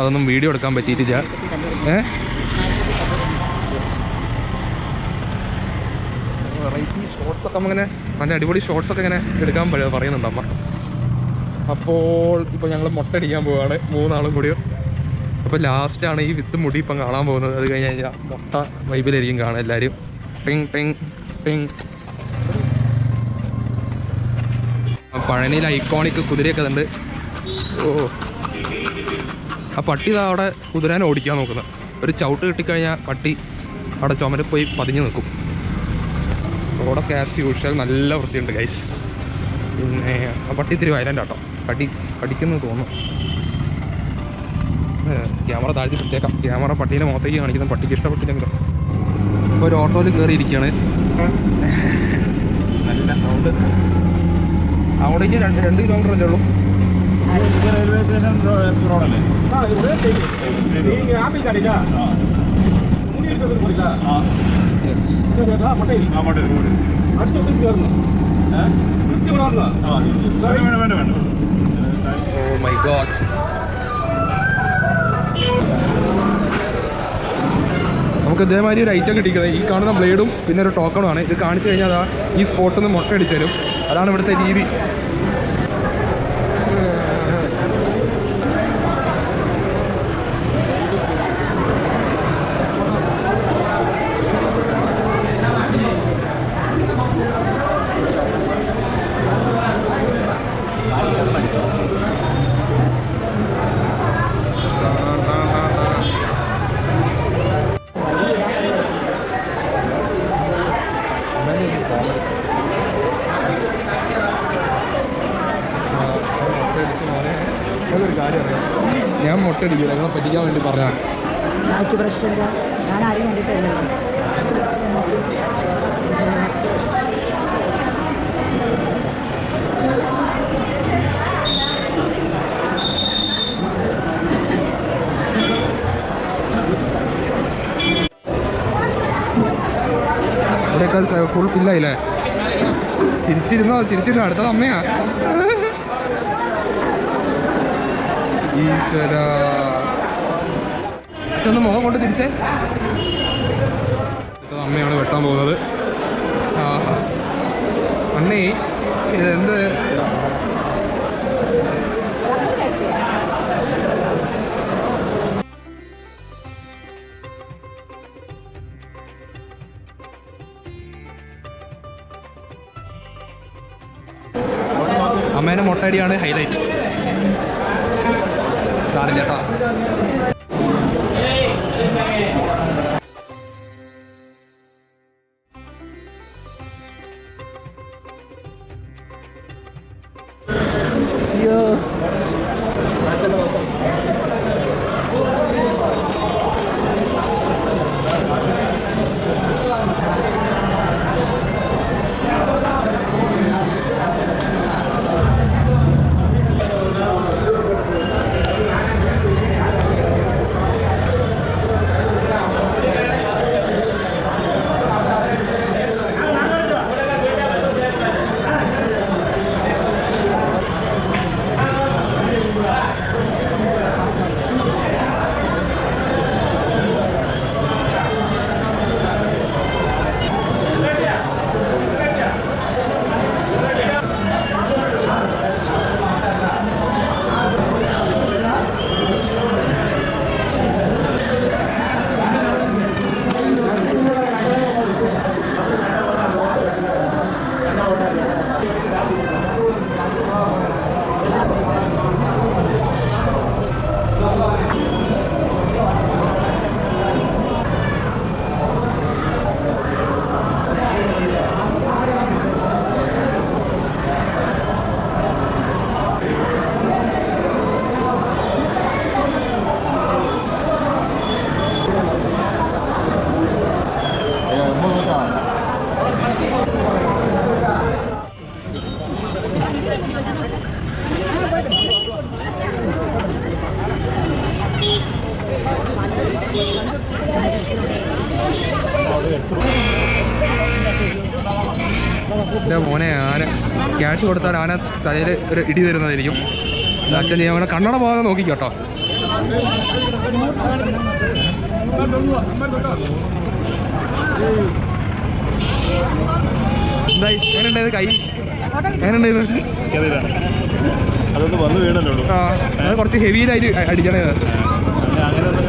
അതൊന്നും വീഡിയോ എടുക്കാൻ പറ്റിയിട്ടില്ല. വെറൈറ്റി ഷോർട്സൊക്കെ അങ്ങനെ നല്ല അടിപൊളി ഷോർട്സൊക്കെ ഇങ്ങനെ എടുക്കാൻ പറയുന്നുണ്ട് അമ്മ. അപ്പോൾ ഇപ്പോൾ ഞങ്ങൾ മുട്ട അടിക്കാൻ പോവുകയാണ് 3 ആളും കൂടി. അപ്പോൾ ലാസ്റ്റാണ് ഈ വിത്ത് മുടി ഇപ്പം കാണാൻ പോകുന്നത്. അത് കഴിഞ്ഞ് കഴിഞ്ഞാൽ മുട്ട വൈബിലായിരിക്കും കാണാൻ എല്ലാവരും. ടിങ് ടിങ് ടിങ്. പഴനിയിൽ ഐക്കോണിക് കുതിരയൊക്കെ ഉണ്ട്. ഓ, ആ പട്ടി ഇതാ അവിടെ കുതിരേനെ ഓടിക്കാൻ നോക്കുന്നത്. ഒരു ചവിട്ട് കിട്ടിക്കഴിഞ്ഞാൽ പട്ടി അവിടെ ചുമരിൽ പോയി പതിഞ്ഞ് നിൽക്കും. റോഡൊക്കെ ആസ് യൂഷ്വൽ നല്ല വൃത്തിയുണ്ട് ഗൈസ്. പിന്നെ ആ പട്ടി ഇത്തിരി വയലൻ്റ് ആട്ടോ. കടിക്കുന്നു തോന്നുന്നു. ക്യാമറ താഴ്ത്തി പിടിച്ചേക്കാം. ക്യാമറ പട്ടീനെ മുഖത്തേക്ക് കാണിക്കുന്ന പട്ടിക്ക് ഇഷ്ടപ്പെട്ടില്ലെങ്കിലും. ഇപ്പോൾ ഒരു ഓട്ടോയിൽ കയറിയിരിക്കുകയാണ്. നല്ല സൗണ്ട്. അവിടേക്ക് 2 കിലോമീറ്റർ അല്ലേ ഉള്ളൂ. റെയിൽവേ സ്റ്റേഷൻ റോഡല്ലേ? Oh my God. നമുക്ക് ഇതേമാതിരി ഒരു ഐറ്റം കിട്ടിക്കുന്നത് ഈ കാണുന്ന ബ്ലേഡും പിന്നെ ഒരു ടോക്കണുമാണ്. ഇത് കാണിച്ചു കഴിഞ്ഞാൽ അതാ ഈ സ്പോട്ടിൽ നിന്ന് മുട്ട അടിച്ചു തരും. അതാണ് ഇവിടുത്തെ രീതി. ഒരു കാര്യം അറിയാം, ഞാൻ മുട്ട അടിക്കില്ല. ഞങ്ങളെ പറ്റിക്കാൻ വേണ്ടി പറഞ്ഞാൽ ഇവിടെയൊക്കെ ഫുൾ ഫില്ലായില്ലേ? ചിരിച്ചിരുന്നോ? അടുത്തത് അമ്മയാ. ഈശ്വര, ഒന്ന് മുഖം കൊണ്ട് തിരിച്ചേ. അമ്മയാണ് വെട്ടാൻ പോകുന്നത്. അണ്ണേ ഇതെന്ത്? അമ്മേനെ മുട്ടടിയാണ് ഹൈലൈറ്റ്. സാറില്ല കേട്ടോ. എൻ്റെ മോനെ, ആന ക്യാഷ് കൊടുത്താൽ ആന തലയിൽ ഒരു ഇടി തരുന്നതായിരിക്കും. അച്ഛൻ അവനെ കണ്ണട പോകാതെ നോക്കിക്കോട്ടോ. എന്തായി എങ്ങനെയുണ്ടായത് കൈ എങ്ങനെയുണ്ടായത് അതൊന്ന് വന്ന് വീണല്ലോ ആ അത് കുറച്ച് ഹെവിയിലായിട്ട് അടിക്കണേ അങ്ങനെ